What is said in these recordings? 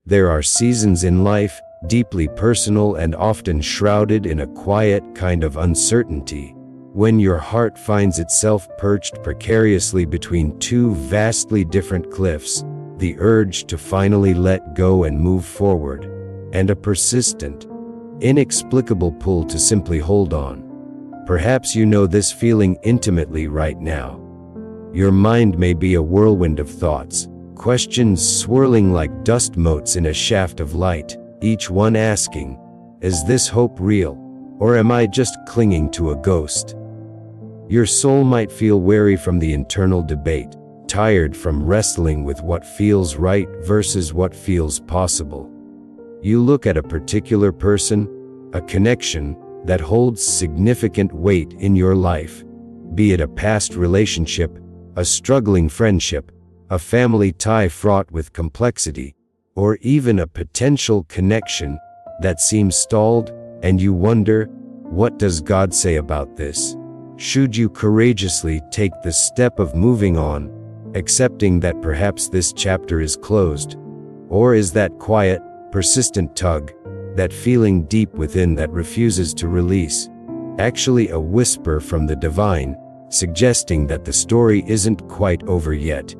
There are seasons in life, deeply personal and often shrouded in a quiet kind of uncertainty, when your heart finds itself perched precariously between two vastly different cliffs, the urge to finally let go and move forward, and a persistent, inexplicable pull to simply hold on. Perhaps you know this feeling intimately right now. Your mind may be a whirlwind of thoughts, questions swirling like dust motes in a shaft of light, each one asking, is this hope real, or am I just clinging to a ghost? Your soul might feel weary from the internal debate, tired from wrestling with what feels right versus what feels possible. You look at a particular person, a connection that holds significant weight in your life, be it a past relationship, a struggling friendship, a family tie fraught with complexity, or even a potential connection that seems stalled, and you wonder, what does God say about this? Should you courageously take the step of moving on, accepting that perhaps this chapter is closed? Or is that quiet, persistent tug, that feeling deep within that refuses to release, actually a whisper from the divine, suggesting that the story isn't quite over yet?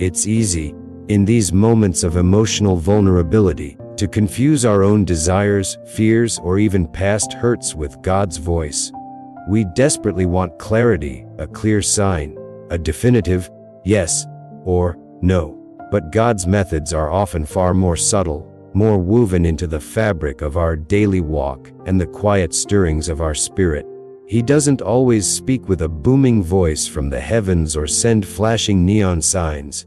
It's easy, in these moments of emotional vulnerability, to confuse our own desires, fears, or even past hurts with God's voice. We desperately want clarity, a clear sign, a definitive yes or no. But God's methods are often far more subtle, more woven into the fabric of our daily walk and the quiet stirrings of our spirit. He doesn't always speak with a booming voice from the heavens or send flashing neon signs.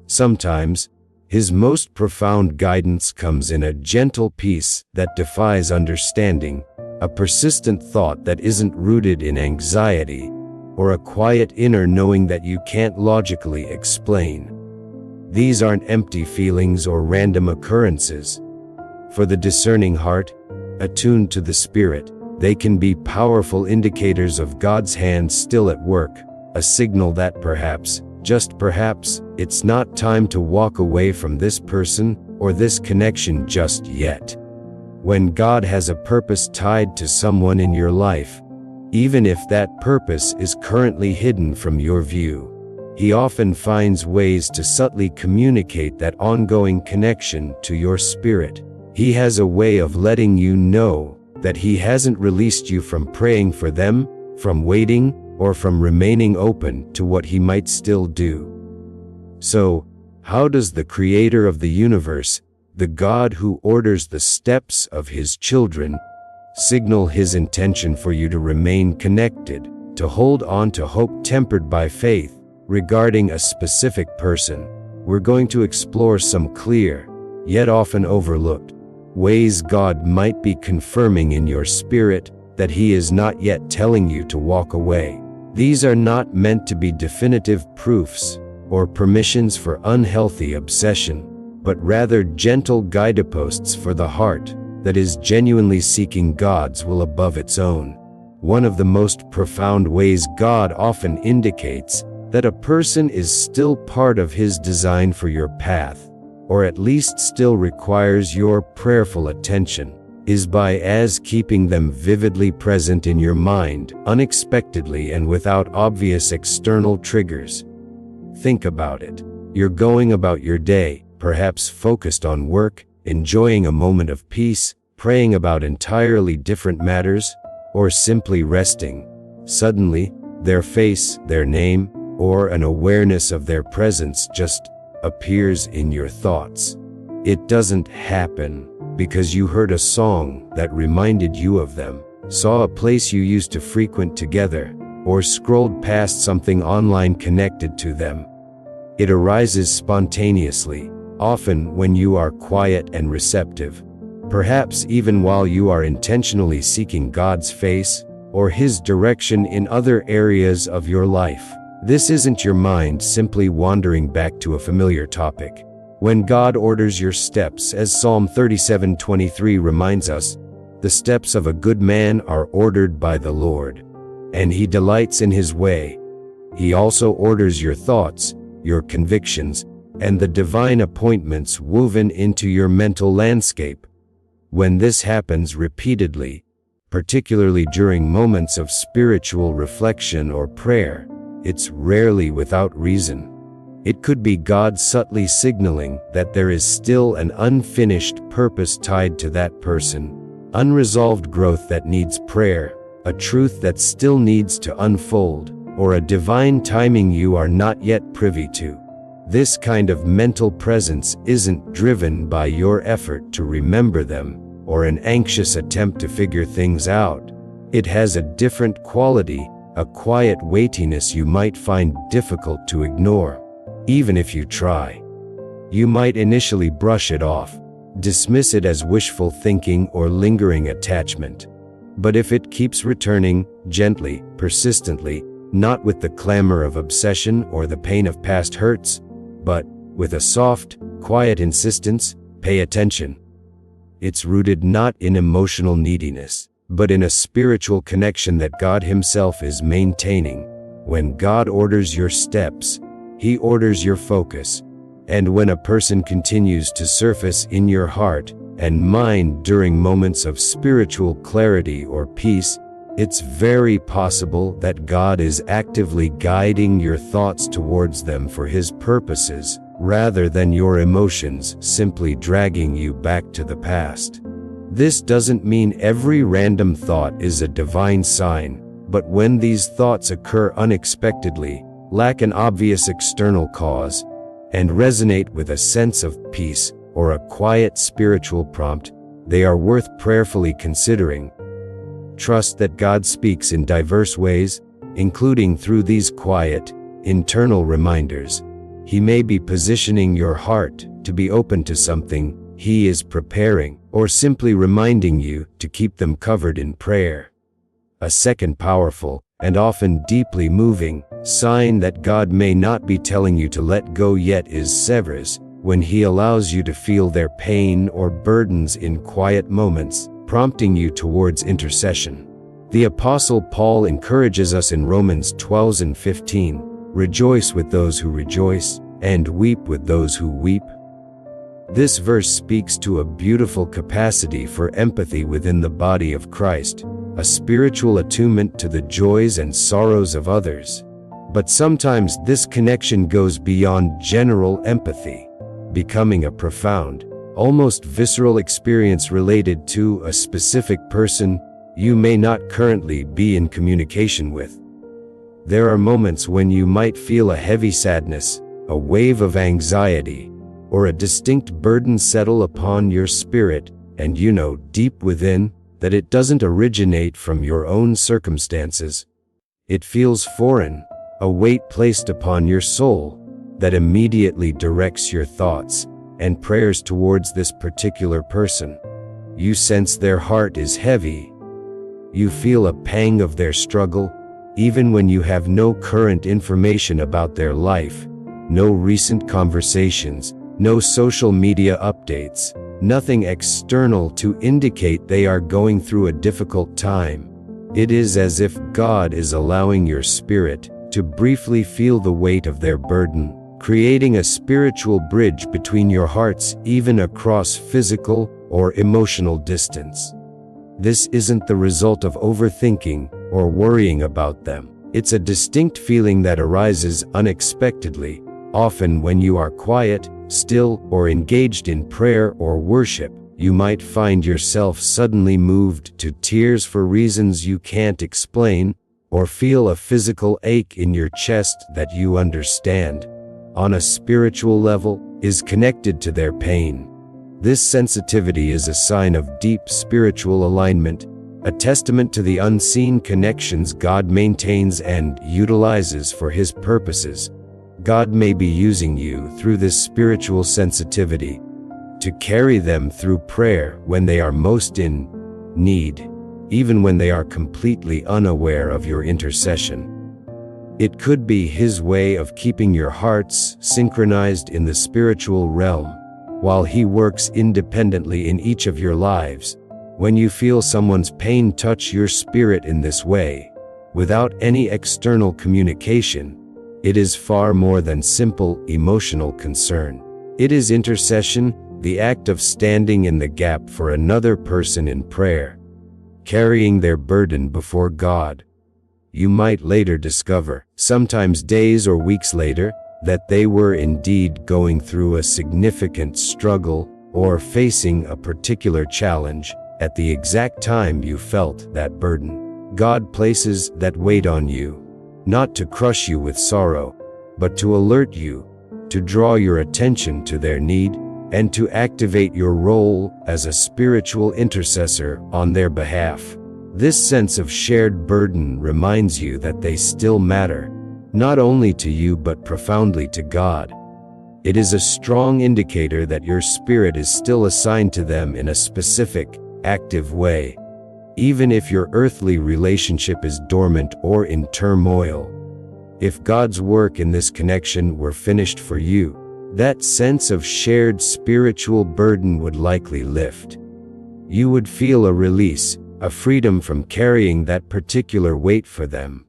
Sometimes, His most profound guidance comes in a gentle peace that defies understanding, a persistent thought that isn't rooted in anxiety, or a quiet inner knowing that you can't logically explain. These aren't empty feelings or random occurrences. For the discerning heart, attuned to the Spirit, they can be powerful indicators of God's hand still at work, a signal that perhaps, just perhaps, it's not time to walk away from this person or this connection just yet. When God has a purpose tied to someone in your life, even if that purpose is currently hidden from your view, He often finds ways to subtly communicate that ongoing connection to your spirit. He has a way of letting you know that He hasn't released you from praying for them, from waiting, or from remaining open to what He might still do. So, how does the Creator of the universe, the God who orders the steps of His children, signal His intention for you to remain connected, to hold on to hope tempered by faith, regarding a specific person? We're going to explore some clear, yet often overlooked, ways God might be confirming in your spirit that He is not yet telling you to walk away. These are not meant to be definitive proofs or permissions for unhealthy obsession, but rather gentle guideposts for the heart that is genuinely seeking God's will above its own. One of the most profound ways God often indicates that a person is still part of His design for your path, or at least still requires your prayerful attention, is by keeping them vividly present in your mind, unexpectedly and without obvious external triggers. Think about it. You're going about your day, perhaps focused on work, enjoying a moment of peace, praying about entirely different matters, or simply resting. Suddenly, their face, their name, or an awareness of their presence just appears in your thoughts. It doesn't happen because you heard a song that reminded you of them, saw a place you used to frequent together, or scrolled past something online connected to them. It arises spontaneously, often when you are quiet and receptive, perhaps even while you are intentionally seeking God's face or His direction in other areas of your life. This isn't your mind simply wandering back to a familiar topic. When God orders your steps, as Psalm 37:23 reminds us, the steps of a good man are ordered by the Lord, and He delights in His way. He also orders your thoughts, your convictions, and the divine appointments woven into your mental landscape. When this happens repeatedly, particularly during moments of spiritual reflection or prayer, it's rarely without reason. It could be God subtly signaling that there is still an unfinished purpose tied to that person, unresolved growth that needs prayer, a truth that still needs to unfold, or a divine timing you are not yet privy to. This kind of mental presence isn't driven by your effort to remember them, or an anxious attempt to figure things out. It has a different quality, a quiet weightiness you might find difficult to ignore, even if you try. You might initially brush it off, dismiss it as wishful thinking or lingering attachment. But if it keeps returning, gently, persistently, not with the clamor of obsession or the pain of past hurts, but with a soft, quiet insistence, pay attention. It's rooted not in emotional neediness, but in a spiritual connection that God Himself is maintaining. When God orders your steps, He orders your focus. And when a person continues to surface in your heart and mind during moments of spiritual clarity or peace, it's very possible that God is actively guiding your thoughts towards them for His purposes, rather than your emotions simply dragging you back to the past. This doesn't mean every random thought is a divine sign, but when these thoughts occur unexpectedly, lack an obvious external cause, and resonate with a sense of peace or a quiet spiritual prompt, they are worth prayerfully considering. Trust that God speaks in diverse ways, including through these quiet, internal reminders. He may be positioning your heart to be open to something He is preparing, or simply reminding you to keep them covered in prayer. A second powerful, and often deeply moving, sign that God may not be telling you to let go yet is severus, when He allows you to feel their pain or burdens in quiet moments, prompting you towards intercession. The Apostle Paul encourages us in Romans 12:15, "Rejoice with those who rejoice, and weep with those who weep." This verse speaks to a beautiful capacity for empathy within the body of Christ, a spiritual attunement to the joys and sorrows of others. But sometimes this connection goes beyond general empathy, becoming a profound, almost visceral experience related to a specific person you may not currently be in communication with. There are moments when you might feel a heavy sadness, a wave of anxiety, or a distinct burden settle upon your spirit, and you know deep within that it doesn't originate from your own circumstances. It feels foreign, a weight placed upon your soul that immediately directs your thoughts and prayers towards this particular person. You sense their heart is heavy. You feel a pang of their struggle, even when you have no current information about their life, no recent conversations, no social media updates, nothing external to indicate they are going through a difficult time. It is as if God is allowing your spirit to briefly feel the weight of their burden, creating a spiritual bridge between your hearts even across physical or emotional distance. This isn't the result of overthinking or worrying about them. It's a distinct feeling that arises unexpectedly, often when you are quiet, still, or engaged in prayer or worship. You might find yourself suddenly moved to tears for reasons you can't explain, or feel a physical ache in your chest that you understand, on a spiritual level, is connected to their pain. This sensitivity is a sign of deep spiritual alignment, a testament to the unseen connections God maintains and utilizes for His purposes. God may be using you through this spiritual sensitivity to carry them through prayer when they are most in need, even when they are completely unaware of your intercession. It could be His way of keeping your hearts synchronized in the spiritual realm, while He works independently in each of your lives. When you feel someone's pain touch your spirit in this way, without any external communication, It is far more than simple emotional concern. It is intercession, the act of standing in the gap for another person in prayer, carrying their burden before God. You might later discover, sometimes days or weeks later, that they were indeed going through a significant struggle or facing a particular challenge at the exact time you felt that burden. God places that weight on you, not to crush you with sorrow, but to alert you, to draw your attention to their need, and to activate your role as a spiritual intercessor on their behalf. This sense of shared burden reminds you that they still matter, not only to you but profoundly to God. It is a strong indicator that your spirit is still assigned to them in a specific, active way, even if your earthly relationship is dormant or in turmoil. If God's work in this connection were finished for you, that sense of shared spiritual burden would likely lift. You would feel a release, a freedom from carrying that particular weight for them.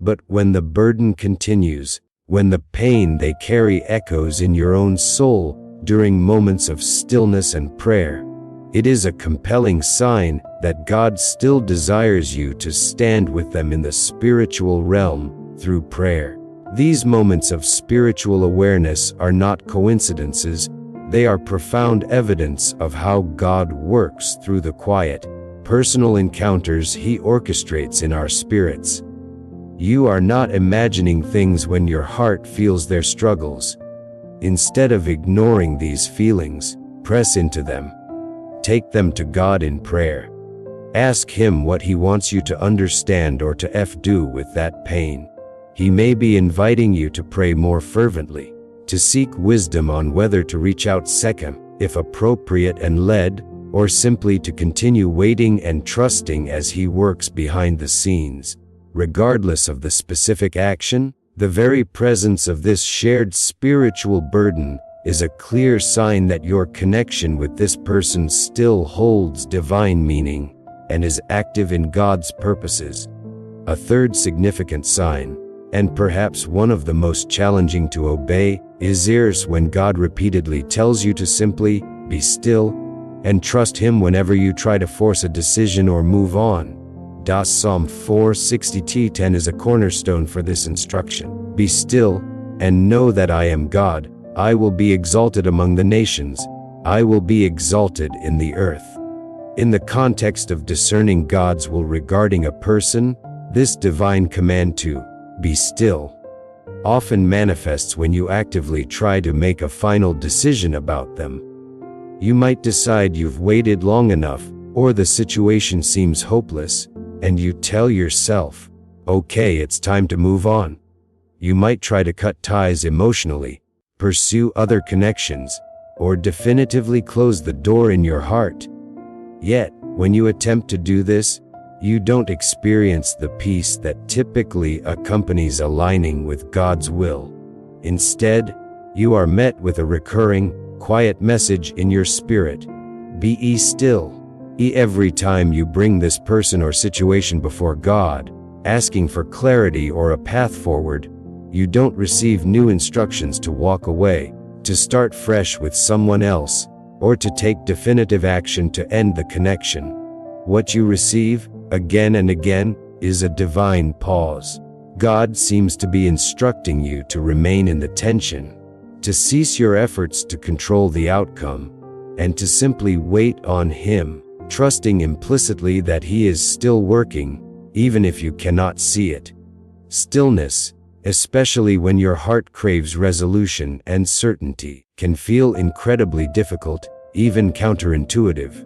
But when the burden continues, when the pain they carry echoes in your own soul during moments of stillness and prayer, it is a compelling sign that God still desires you to stand with them in the spiritual realm through prayer. These moments of spiritual awareness are not coincidences, they are profound evidence of how God works through the quiet, personal encounters He orchestrates in our spirits. You are not imagining things when your heart feels their struggles. Instead of ignoring these feelings, press into them. Take them to God in prayer. Ask Him what He wants you to understand or to do with that pain. He may be inviting you to pray more fervently, to seek wisdom on whether to reach out second, if appropriate and led, or simply to continue waiting and trusting as He works behind the scenes. Regardless of the specific action, the very presence of this shared spiritual burden is a clear sign that your connection with this person still holds divine meaning and is active in God's purposes. A third significant sign, and perhaps one of the most challenging to obey, is when God repeatedly tells you to simply be still and trust Him whenever you try to force a decision or move on. Psalm 4:60-10 is a cornerstone for this instruction. Be still and know that I am God. I will be exalted among the nations. I will be exalted in the earth. In the context of discerning God's will regarding a person, this divine command to be still often manifests when you actively try to make a final decision about them. You might decide you've waited long enough, or the situation seems hopeless, and you tell yourself, okay, it's time to move on. You might try to cut ties emotionally, pursue other connections, or definitively close the door in your heart. Yet, when you attempt to do this, you don't experience the peace that typically accompanies aligning with God's will. Instead, you are met with a recurring, quiet message in your spirit. Be still. Every time you bring this person or situation before God, asking for clarity or a path forward, you don't receive new instructions to walk away, to start fresh with someone else, or to take definitive action to end the connection. What you receive, again and again, is a divine pause. God seems to be instructing you to remain in the tension, to cease your efforts to control the outcome, and to simply wait on Him, trusting implicitly that He is still working, even if you cannot see it. Stillness, especially when your heart craves resolution and certainty, can feel incredibly difficult, even counterintuitive.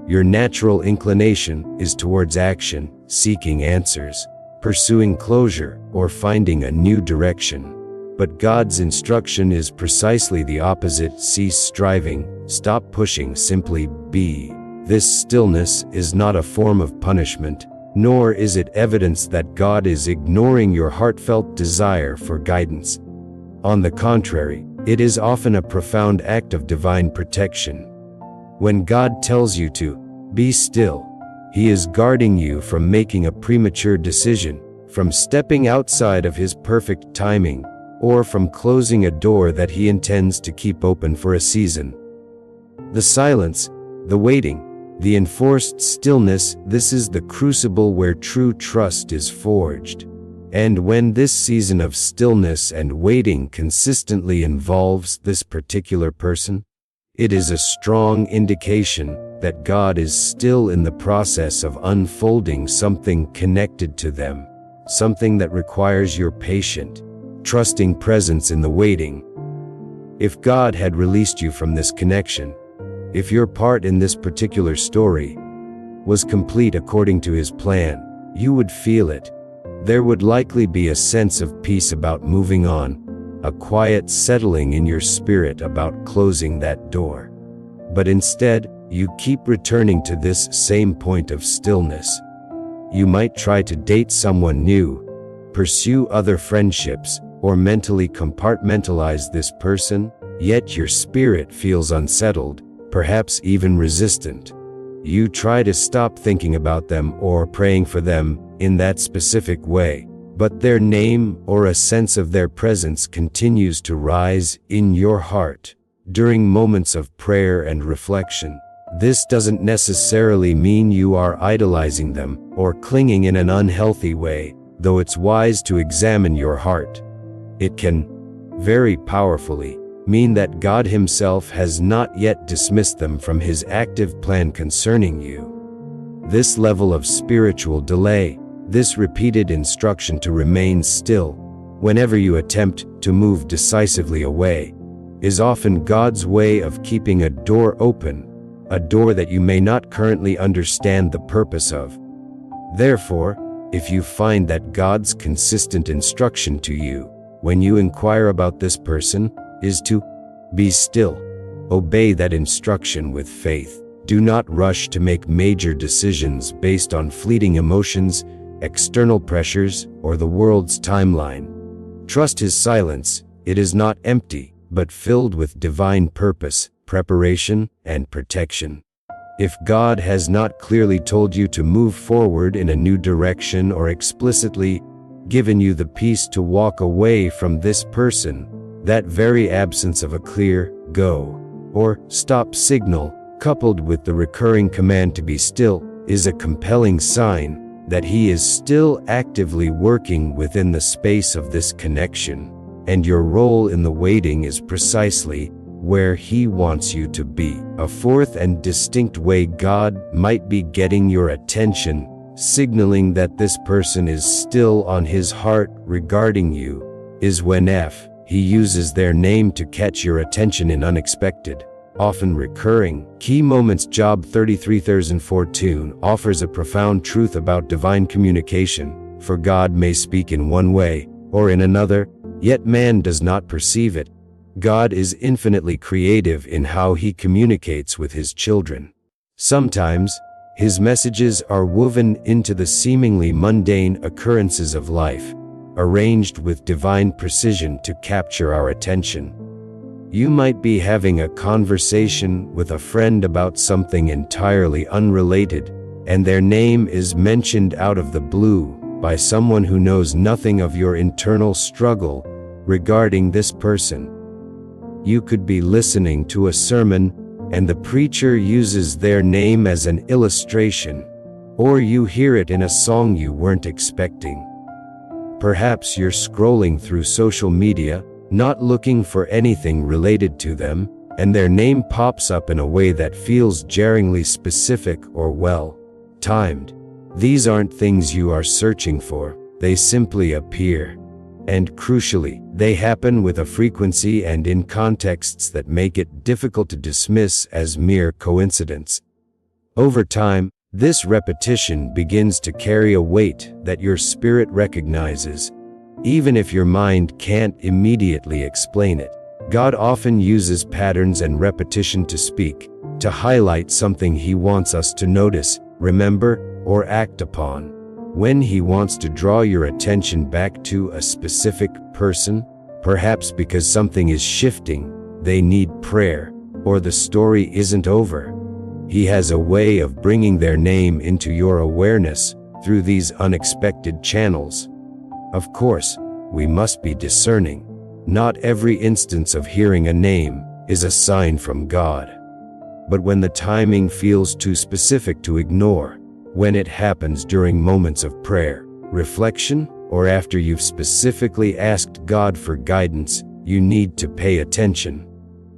Your natural inclination is towards action, seeking answers, pursuing closure, or finding a new direction. But God's instruction is precisely the opposite. Cease striving, stop pushing, simply be. This stillness is not a form of punishment, nor is it evidence that God is ignoring your heartfelt desire for guidance. On the contrary, it is often a profound act of divine protection. When God tells you to be still, He is guarding you from making a premature decision, from stepping outside of His perfect timing, or from closing a door that he intends to keep open for a season. The silence, the waiting, the enforced stillness, this is the crucible where true trust is forged. And when this season of stillness and waiting consistently involves this particular person, it is a strong indication that God is still in the process of unfolding something connected to them, something that requires your patient, trusting presence in the waiting. If God had released you from this connection, if your part in this particular story was complete according to His plan, you would feel it. There would likely be a sense of peace about moving on, a quiet settling in your spirit about closing that door. But instead, you keep returning to this same point of stillness. You might try to date someone new, pursue other friendships, or mentally compartmentalize this person, yet your spirit feels unsettled, perhaps even resistant. You try to stop thinking about them or praying for them in that specific way, but their name or a sense of their presence continues to rise in your heart during moments of prayer and reflection. This doesn't necessarily mean you are idolizing them or clinging in an unhealthy way, though it's wise to examine your heart. It can, very powerfully, mean that God Himself has not yet dismissed them from His active plan concerning you. This level of spiritual delay, this repeated instruction to remain still, whenever you attempt to move decisively away, is often God's way of keeping a door open, a door that you may not currently understand the purpose of. Therefore, if you find that God's consistent instruction to you, when you inquire about this person, is to be still, obey that instruction with faith. Do not rush to make major decisions based on fleeting emotions, external pressures, or the world's timeline. Trust His silence. It is not empty, but filled with divine purpose, preparation, and protection. If God has not clearly told you to move forward in a new direction or explicitly given you the peace to walk away from this person, that very absence of a clear go or stop signal, coupled with the recurring command to be still, is a compelling sign that He is still actively working within the space of this connection, and your role in the waiting is precisely where He wants you to be. A fourth and distinct way God might be getting your attention, signaling that this person is still on His heart regarding you, is when He uses their name to catch your attention in unexpected, often recurring, key moments. Job 33:14 offers a profound truth about divine communication, for God may speak in one way, or in another, yet man does not perceive it. God is infinitely creative in how He communicates with His children. Sometimes, His messages are woven into the seemingly mundane occurrences of life, arranged with divine precision to capture our attention. You might be having a conversation with a friend about something entirely unrelated, and their name is mentioned out of the blue by someone who knows nothing of your internal struggle regarding this person. You could be listening to a sermon, and the preacher uses their name as an illustration, or you hear it in a song you weren't expecting. Perhaps you're scrolling through social media, not looking for anything related to them, and their name pops up in a way that feels jarringly specific or well-timed. These aren't things you are searching for, they simply appear. And crucially, they happen with a frequency and in contexts that make it difficult to dismiss as mere coincidence. Over time, this repetition begins to carry a weight that your spirit recognizes, even if your mind can't immediately explain it. God often uses patterns and repetition to speak, to highlight something He wants us to notice, remember, or act upon. When He wants to draw your attention back to a specific person, perhaps because something is shifting, they need prayer, or the story isn't over, He has a way of bringing their name into your awareness through these unexpected channels. Of course, we must be discerning. Not every instance of hearing a name is a sign from God. But when the timing feels too specific to ignore, when it happens during moments of prayer, reflection, or after you've specifically asked God for guidance, you need to pay attention.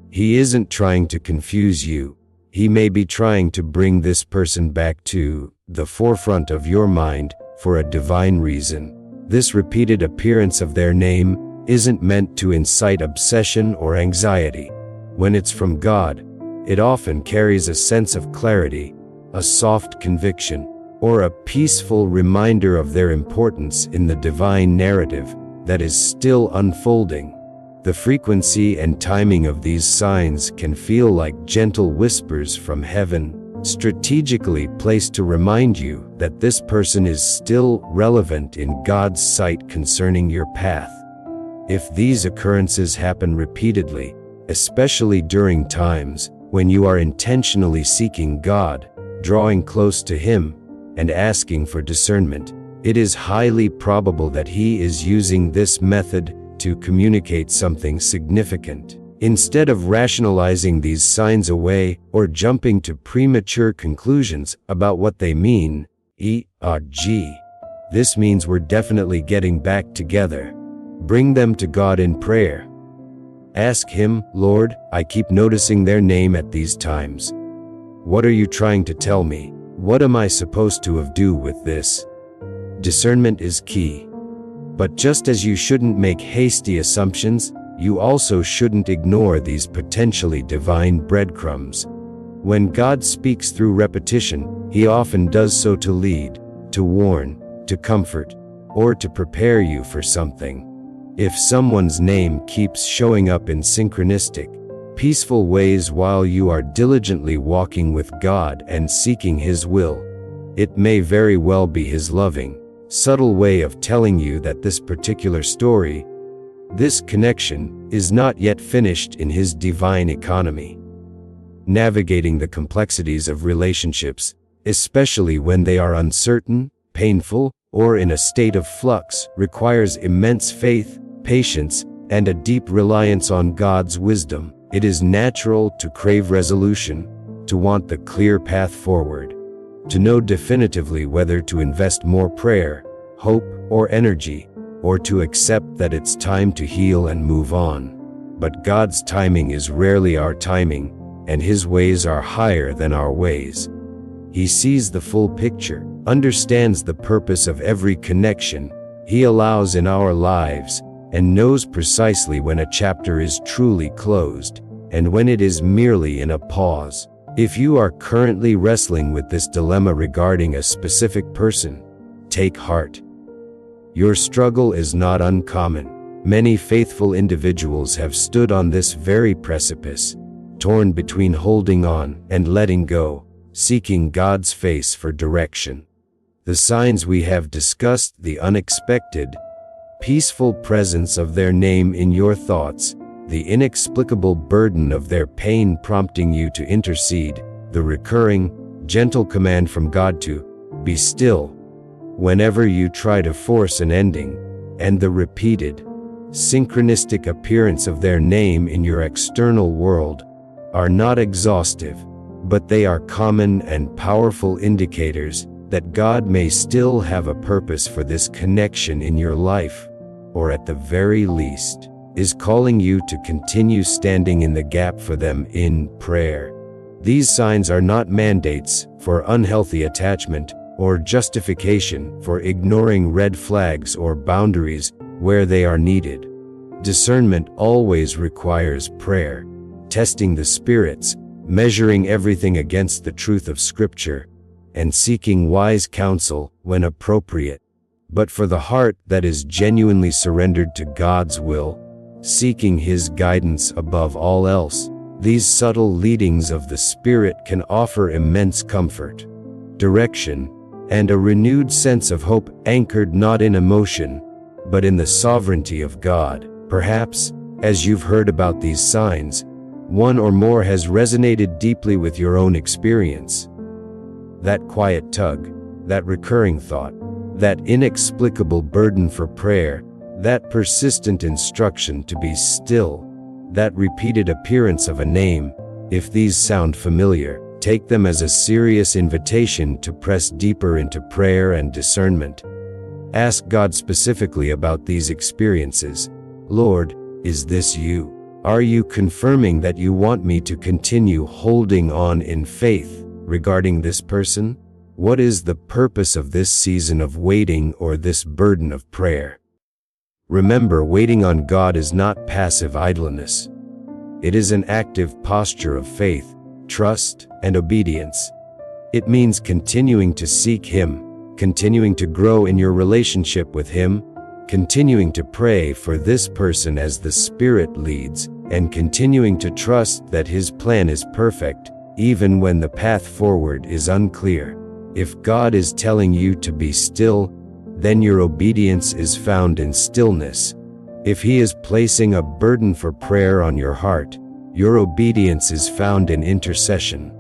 He isn't trying to confuse you. He may be trying to bring this person back to the forefront of your mind for a divine reason. This repeated appearance of their name isn't meant to incite obsession or anxiety. When it's from God, it often carries a sense of clarity, a soft conviction, or a peaceful reminder of their importance in the divine narrative that is still unfolding. The frequency and timing of these signs can feel like gentle whispers from heaven, strategically placed to remind you that this person is still relevant in God's sight concerning your path. If these occurrences happen repeatedly, especially during times when you are intentionally seeking God, drawing close to Him, and asking for discernment, it is highly probable that He is using this method to communicate something significant. Instead of rationalizing these signs away or jumping to premature conclusions about what they mean, this means we're definitely getting back together. Bring them to God in prayer. Ask Him, Lord, I keep noticing their name at these times. What are you trying to tell me? What am I supposed to do with this? Discernment is key. But just as you shouldn't make hasty assumptions, you also shouldn't ignore these potentially divine breadcrumbs. When God speaks through repetition, He often does so to lead, to warn, to comfort, or to prepare you for something. If someone's name keeps showing up in synchronistic, peaceful ways while you are diligently walking with God and seeking His will, it may very well be His loving, subtle way of telling you that this particular story, this connection, is not yet finished in His divine economy. Navigating the complexities of relationships, especially when they are uncertain, painful, or in a state of flux, requires immense faith, patience, and a deep reliance on God's wisdom. It is natural to crave resolution, to want the clear path forward, to know definitively whether to invest more prayer, hope, or energy, or to accept that it's time to heal and move on. But God's timing is rarely our timing, and His ways are higher than our ways. He sees the full picture, understands the purpose of every connection He allows in our lives, and knows precisely when a chapter is truly closed, and when it is merely in a pause. If you are currently wrestling with this dilemma regarding a specific person, take heart. Your struggle is not uncommon. Many faithful individuals have stood on this very precipice, torn between holding on and letting go, seeking God's face for direction. The signs we have discussed: the unexpected, peaceful presence of their name in your thoughts, the inexplicable burden of their pain prompting you to intercede, the recurring, gentle command from God to be still whenever you try to force an ending, and the repeated, synchronistic appearance of their name in your external world, are not exhaustive, but they are common and powerful indicators that God may still have a purpose for this connection in your life, or at the very least, is calling you to continue standing in the gap for them in prayer. These signs are not mandates for unhealthy attachment or justification for ignoring red flags or boundaries where they are needed. Discernment always requires prayer, testing the spirits, measuring everything against the truth of Scripture, and seeking wise counsel when appropriate. But for the heart that is genuinely surrendered to God's will, seeking His guidance above all else, these subtle leadings of the Spirit can offer immense comfort, direction, and a renewed sense of hope anchored not in emotion, but in the sovereignty of God. Perhaps, as you've heard about these signs, one or more has resonated deeply with your own experience. That quiet tug, that recurring thought, that inexplicable burden for prayer, That persistent instruction to be still, that repeated appearance of a name, if these sound familiar, take them as a serious invitation to press deeper into prayer and discernment. Ask God specifically about these experiences. Lord, is this you? Are you confirming that you want me to continue holding on in faith regarding this person? What is the purpose of this season of waiting or this burden of prayer? Remember, waiting on God is not passive idleness. It is an active posture of faith, trust, and obedience. It means continuing to seek Him, continuing to grow in your relationship with Him, continuing to pray for this person as the Spirit leads, and continuing to trust that His plan is perfect, even when the path forward is unclear. If God is telling you to be still, then your obedience is found in stillness. If He is placing a burden for prayer on your heart, your obedience is found in intercession.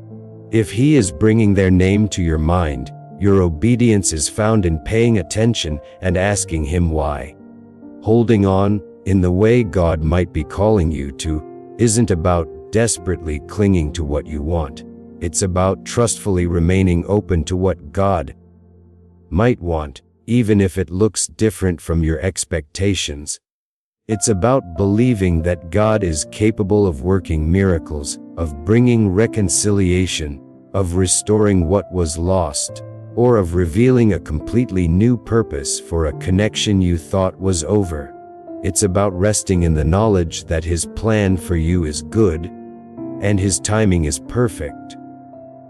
If He is bringing their name to your mind, your obedience is found in paying attention and asking Him why. Holding on, in the way God might be calling you to, isn't about desperately clinging to what you want. It's about trustfully remaining open to what God might want, even if it looks different from your expectations. It's about believing that God is capable of working miracles, of bringing reconciliation, of restoring what was lost, or of revealing a completely new purpose for a connection you thought was over. It's about resting in the knowledge that His plan for you is good, and His timing is perfect.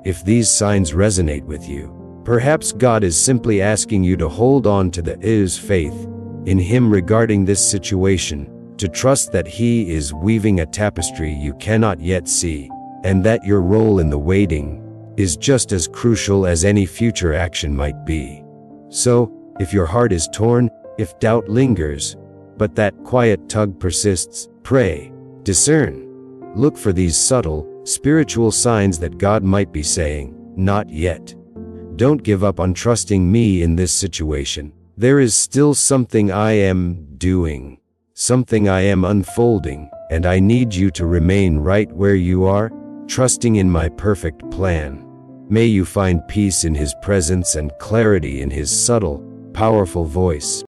If these signs resonate with you, perhaps God is simply asking you to hold on to the faith in Him regarding this situation, to trust that He is weaving a tapestry you cannot yet see, and that your role in the waiting is just as crucial as any future action might be. So, if your heart is torn, if doubt lingers, but that quiet tug persists, pray, discern. Look for these subtle, spiritual signs that God might be saying, "Not yet." Don't give up on trusting me in this situation. There is still something I am doing, something I am unfolding, and I need you to remain right where you are, trusting in my perfect plan. May you find peace in His presence and clarity in His subtle, powerful voice.